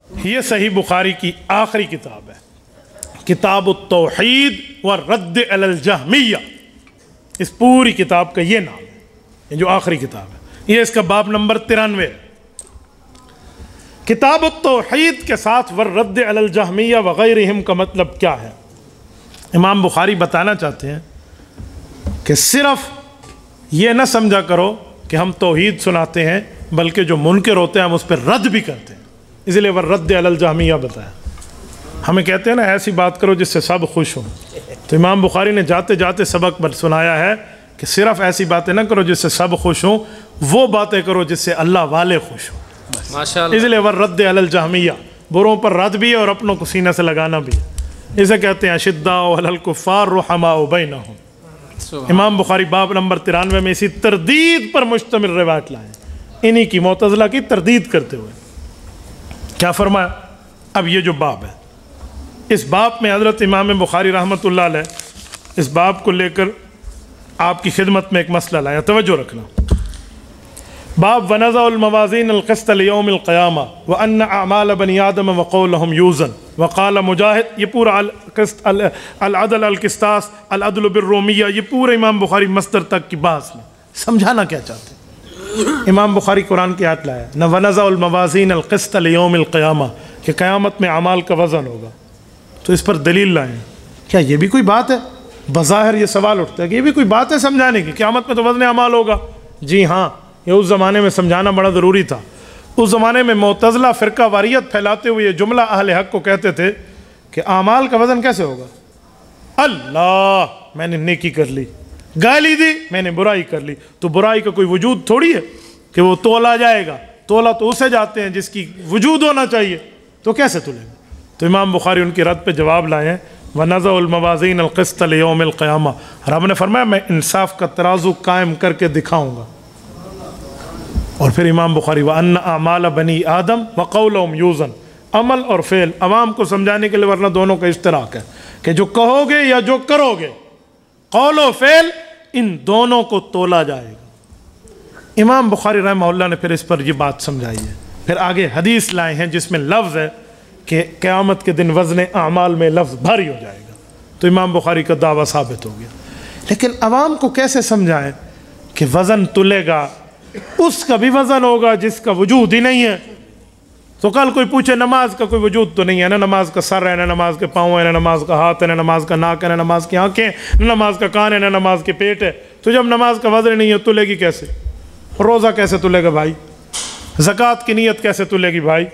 یہ صحیح بخاری کی آخری کتاب ہے، کتاب التوحید والرد علی الجہمیہ، اس پوری کتاب کا یہ نام ہے، یہ جو آخری کتاب ہے، یہ اس کا باب نمبر 93 ہے۔ کتاب التوحید کے ساتھ والرد علی الجہمیہ وغیرہم کا مطلب کیا ہے؟ امام بخاری بتانا چاہتے ہیں کہ صرف یہ نہ سمجھا کرو کہ ہم توحید سناتے ہیں، بلکہ جو منکر ہوتے ہیں ہم اس پر رد بھی کرتے ہیں، اس لیے والرد علی الجہمیہ بتایا۔ ہمیں کہتے ہیں نا ایسی بات کرو جس سے سب خوش ہوں، تو امام بخاری نے جاتے جاتے سبق سنایا ہے کہ صرف ایسی باتیں نہ کرو جس سے سب خوش ہوں، وہ باتیں کرو جس سے اللہ والے خوش ہوں، اس لیے والرد علی الجہمیہ، بروں پر رد بھی ہے اور اپنوں کو سینہ سے لگانا بھی ہے، اسے کہتے ہیں اشداء علی الکفار رحماء بینہم۔ امام بخاری باب نمبر 93 میں اسی تردید پر مشتمل روایت لائے، انہی کی معتزلہ کی تردید کرتے ہوئے کیا فرمایا؟ اب یہ جو باب ہے، اس باب میں حضرت امام بخاری رحمۃ اللہ علیہ اس باب کو لے کر آپ کی خدمت میں ایک مسئلہ لایا، توجہ رکھنا۔ باب ونضع الموازین القسط لیوم القیامہ وان اعمال بنی آدم وقولہم یوزن وقال مجاہد، یہ پورا العدل القسطاس العدل بالرومیہ، یہ پورا امام بخاری مصدر تک کی بحث میں سمجھانا کیا چاہتے ہیں۔ امام بخاری قرآن کی آیت لایا نہ ونضع الموازین القسط لیوم القیامہ، کہ قیامت میں اعمال کا وزن ہوگا، تو اس پر دلیل لائیں۔ کیا یہ بھی کوئی بات ہے؟ بظاہر یہ سوال اٹھتا ہے کہ یہ بھی کوئی بات ہے سمجھانے کی، قیامت میں تو وزن اعمال ہوگا؟ جی ہاں، یہ اس زمانے میں سمجھانا بڑا ضروری تھا۔ اس زمانے میں معتزلہ فرقہ واریت پھیلاتے ہوئے یہ جملہ اہل حق کو کہتے تھے کہ اعمال کا وزن کیسے ہوگا؟ اللہ، میں نے نیکی کر لی، گالی دی، میں نے برائی کر لی، تو برائی کا کوئی وجود تھوڑی ہے کہ وہ تولا جائے گا، تولا تو اسے جاتے ہیں جس کی وجود ہونا چاہیے، تو کیسے تولے گا؟ تو امام بخاری ان کی رد پہ جواب لائے ہیں وَنَضَعُ الْمَوَازِينَ الْقِسْطَ لِيَوْمِ الْقِيَامَةِ، رب نے فرمایا میں انصاف کا ترازو قائم کر کے دکھاؤں گا۔ اور پھر امام بخاری وَأَنَّ أَعْمَالَ بَنِي آدم وَقَوْلَهُمْ يُوزَن، عمل اور فعل عوام کو سمجھانے کے لیے، ورنہ دونوں کا اشتراک ہے کہ جو کہو گے یا جو کرو گے، قول و فعل، ان دونوں کو تولا جائے گا۔ امام بخاری رحمہ اللہ نے پھر اس پر یہ بات سمجھائی ہے، پھر آگے حدیث لائے ہیں جس میں لفظ ہے کہ قیامت کے دن وزن اعمال میں لفظ بھاری ہو جائے گا، تو امام بخاری کا دعویٰ ثابت ہو گیا۔ لیکن عوام کو کیسے سمجھائیں کہ وزن تلے گا، اس کا بھی وزن ہوگا جس کا وجود ہی نہیں ہے؟ تو کل کوئی پوچھے نماز کا کوئی وجود تو نہیں ہے، نہ نماز کا سر ہے، نہ نماز کے پاؤں ہے، نہ نماز کا ہاتھ ہے، نہ نماز کا ناک ہے، نہ نماز کی آنکھیں، نہ نماز کا کان ہے، نہ نماز کے پیٹ ہے، تو جب نماز کا وزن نہیں ہے تلے گی کیسے؟ روزہ کیسے تلے گا بھائی؟ زکوٰۃ کی نیت کیسے تلے گی بھائی؟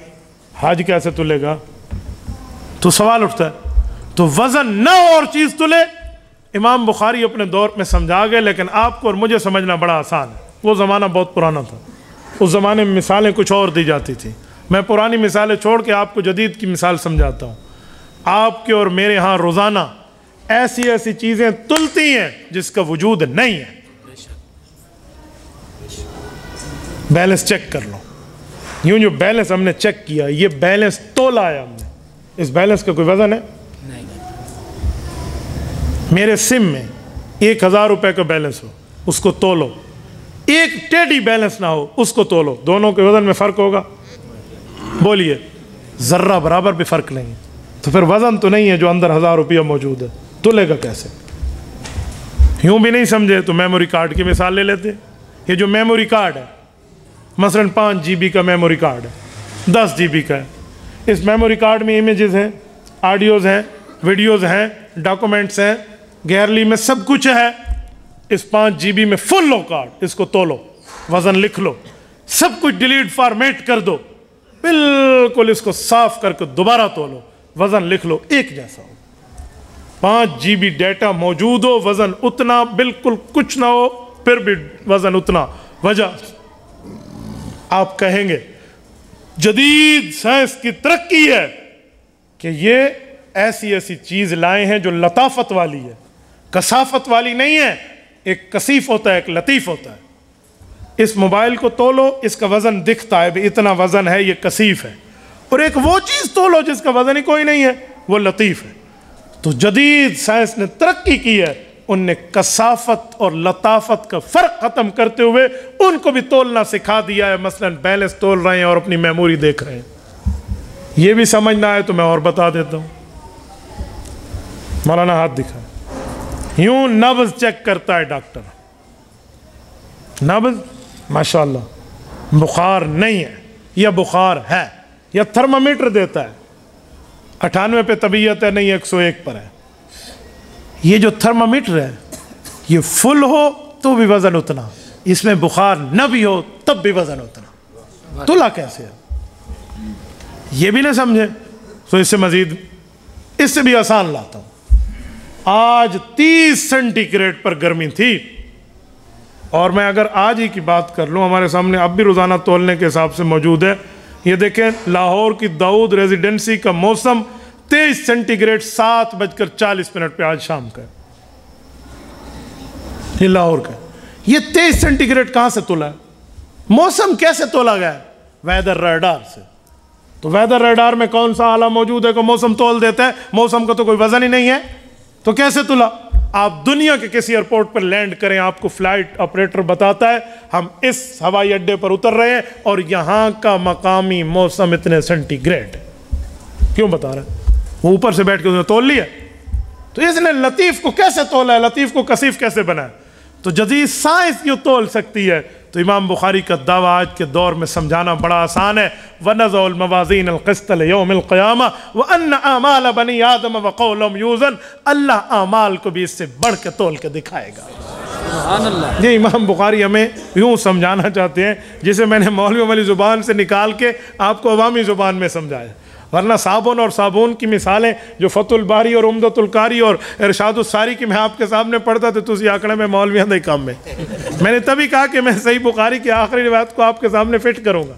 حج کیسے تلے گا؟ تو سوال اٹھتا ہے، تو وزن نہ اور چیز تلے۔ امام بخاری اپنے دور میں سمجھا گئے، لیکن آپ کو اور مجھے سمجھنا بڑا آسان ہے، وہ زمانہ بہت پرانا تھا، اس زمانے میں مثالیں کچھ اور دی جاتی تھیں۔ میں پرانی مثالیں چھوڑ کے آپ کو جدید کی مثال سمجھاتا ہوں۔ آپ کے اور میرے ہاں روزانہ ایسی ایسی چیزیں تلتی ہیں جس کا وجود نہیں ہے۔ بیلنس چیک کر لو، یوں جو بیلنس ہم نے چیک کیا، یہ بیلنس تولا ہے ہم نے، اس بیلنس کا کوئی وزن ہے؟ میرے سم میں 1000 روپے کا بیلنس ہو، اس کو تولو، ایک ٹیڈی بیلنس نہ ہو، اس کو تولو، دونوں کے وزن میں فرق ہوگا؟ بولیے، ذرہ برابر بھی فرق نہیں ہے، تو پھر وزن تو نہیں ہے جو اندر 1000 روپیہ موجود ہے، تلے گا کیسے؟ یوں بھی نہیں سمجھے تو میموری کارڈ کی مثال لے لیتے۔ یہ جو میموری کارڈ ہے، مثلاً 5 GB کا میموری کارڈ ہے، 10 GB کا ہے، اس میموری کارڈ میں امیجز ہیں، آڈیوز ہیں، ویڈیوز ہیں، ڈاکومنٹس ہیں، گیلری میں سب کچھ ہے، اس 5 GB میں فل ہو کارڈ، اس کو تولو، وزن لکھ لو، سب کچھ ڈیلیٹ فارمیٹ کر دو، بالکل اس کو صاف کر کے دوبارہ تولو، وزن لکھ لو، ایک جیسا ہو۔ 5 GB ڈیٹا موجود ہو، وزن اتنا، بالکل کچھ نہ ہو، پھر بھی وزن اتنا۔ وجہ آپ کہیں گے جدید سائنس کی ترقی ہے کہ یہ ایسی ایسی چیز لائے ہیں جو لطافت والی ہے، کثافت والی نہیں ہے۔ ایک کثیف ہوتا ہے، ایک لطیف ہوتا ہے۔ اس موبائل کو تولو، اس کا وزن دکھتا ہے بھی اتنا وزن ہے، یہ کثیف ہے، اور ایک وہ چیز تولو جس کا وزن ہی کوئی نہیں ہے، وہ لطیف ہے۔ تو جدید سائنس نے ترقی کی ہے، ان نے کثافت اور لطافت کا فرق ختم کرتے ہوئے ان کو بھی تولنا سکھا دیا ہے۔ مثلا بیلنس تول رہے ہیں اور اپنی میموری دیکھ رہے ہیں، یہ بھی سمجھ نہ آئے تو میں اور بتا دیتا ہوں. مولانا ہاتھ دکھائے. یوں نبض چیک کرتا ہے ڈاکٹر. نبض ماشاءاللہ بخار نہیں ہے یا بخار ہے, یا تھرمامیٹر دیتا ہے 98 پہ طبیعت ہے, نہیں 101 پر ہے. یہ جو تھرمامیٹر ہے یہ فل ہو تو بھی وزن اتنا, اس میں بخار نہ بھی ہو تب بھی وزن اتنا. تلا کیسے ہے یہ بھی نہ سمجھے تو اس سے مزید, اس سے بھی آسان لاتا ہوں. آج 30 سینٹی گریڈ پر گرمی تھی, اور میں اگر آج ہی کی بات کر لوں, ہمارے سامنے اب بھی روزانہ تولنے کے حساب سے موجود ہے. یہ دیکھیں لاہور کی داؤد ریزیڈنسی کا موسم 23 سینٹی گریڈ 7:40 پہ آج شام کا. یہ لاہور کا, یہ 23 سینٹی گریڈ کہاں سے تولا ہے؟ موسم کیسے تولا گیا ہے؟ ویدر ریڈار سے. تو ویدر ریڈار میں کون سا آلہ موجود ہے کہ موسم تول دیتا ہے؟ موسم کا تو کوئی وزن ہی نہیں ہے, تو کیسے تولا؟ آپ دنیا کے کسی ایئرپورٹ پر لینڈ کریں, آپ کو فلائٹ آپریٹر بتاتا ہے ہم اس ہوائی اڈے پر اتر رہے ہیں اور یہاں کا مقامی موسم اتنے سینٹی گریڈ ہے. کیوں بتا رہے ہیں؟ وہ اوپر سے بیٹھ کے اس نے تول لیا. تو اس نے لطیف کو کیسے تولا ہے, لطیف کو کثیف کیسے بنا ہے؟ تو جدید سائنس کیوں تول سکتی ہے. تو امام بخاری کا دعویٰ آج کے دور میں سمجھانا بڑا آسان ہے. وَنَضَعُ الْمَوَازِينَ الْقِسْطَ لِيَوْمِ الْقِيَامَةِ وَأَنَّ أَعْمَالَ بَنِي آدَمَ وَقَوْلُهُمْ يُوزَنُ. اللہ اعمال کو بھی اس سے بڑھ کے تول کے دکھائے گا. سبحان اللہ. یہ امام بخاری ہمیں یوں سمجھانا چاہتے ہیں جسے میں نے مولویوں والی زبان سے نکال کے آپ کو عوامی زبان میں سمجھایا. ورنہ صابن اور صابون کی مثالیں جو فتح الباری اور عمدۃ القاری اور ارشاد الساری کی میں آپ کے سامنے پڑھتا تھا تو اسی آنکڑے میں مولویاں دے کام میں نے تبھی کہا کہ میں صحیح بخاری کی آخری روایت کو آپ کے سامنے فٹ کروں گا.